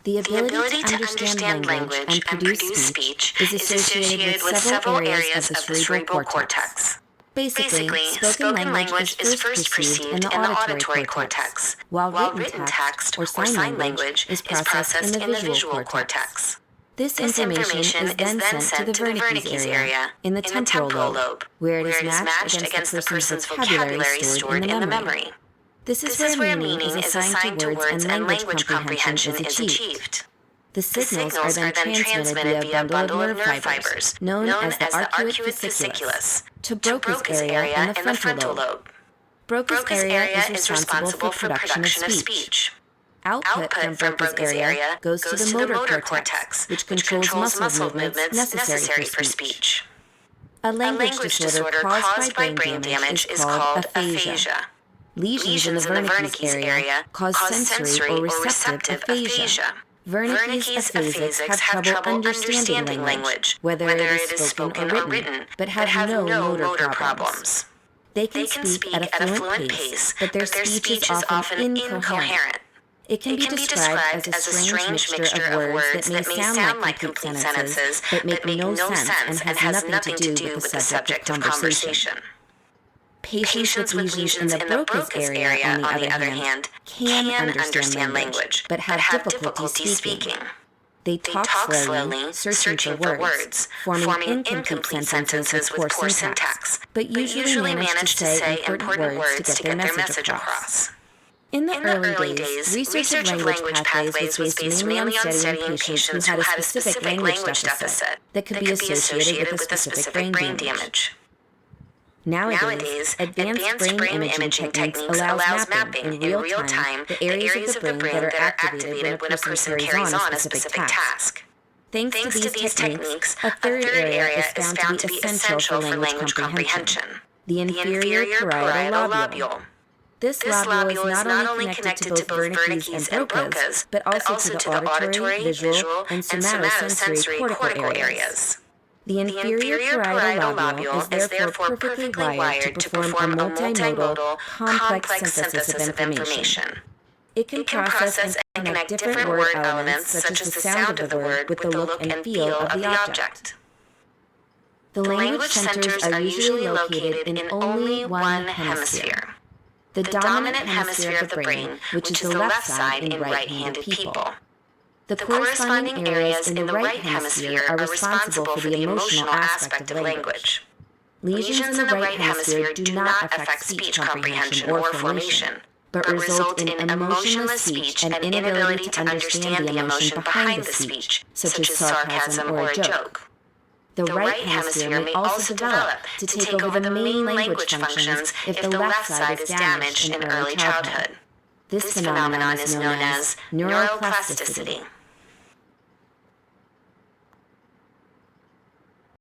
The ability to understand language and produce speech is associated with several areas of the cerebral cortex. Basically, spoken language is first perceived in the auditory cortex, while written text or sign language is processed in the visual cortex. This information is then sent to the Wernicke's area in the temporal lobe, where it is matched against the person's vocabulary stored in the memory. This is where meaning is assigned to words and language comprehension is achieved. The signals are then transmitted via a bundle of nerve fibers, known as the arcuate fasciculus, to Broca's area in the frontal lobe. Broca's area is responsible for production of speech. Output from Broca's area goes to the motor cortex, which controls muscle movements necessary for speech. A language disorder caused by brain damage is called aphasia. Lesions in the Wernicke's area cause sensory or receptive aphasia. Wernicke's aphasics have trouble understanding language, whether it is spoken or written, but have no motor problems. They can speak at a fluent pace, but their speech is often incoherent. It can be described as a strange mixture of words that may sound like complete sentences, but make no sense and has nothing to do with the subject of conversation. Patients with lesions in the Broca's area, on the other hand, can understand language, but have difficulty speaking. They talk slowly, searching for words, forming incomplete sentences with poor syntax, but usually manage to say important words to get their message across. In the early days, research of language pathways was based mainly on studying patients who had a specific language deficit that could be associated with a specific brain damage. Nowadays, advanced brain imaging techniques allows mapping in real time the areas of the brain that are activated when a person carries on a specific task. Thanks to these techniques, a third area is found to be essential for language comprehension: the inferior parietal lobule. This lobule is not only connected to both Wernicke's and Broca's, but also to the auditory, visual, and somatosensory cortical areas. The inferior parietal lobule is therefore perfectly wired to perform a multimodal, complex synthesis of information. It can process and connect different word elements, such as the sound of the word, with the look and feel of the object. The language centers are usually located in only one hemisphere: the dominant hemisphere of the brain, which is the left side in right-handed people. The corresponding areas in the right hemisphere are responsible for the emotional aspect of language. Lesions in the right hemisphere do not affect speech comprehension or formation, but result in emotionless speech and inability to understand the emotion behind the speech, such as sarcasm or a joke. The right hemisphere may also develop to take over the main language functions if the left side is damaged in early childhood. This phenomenon is known as neuroplasticity.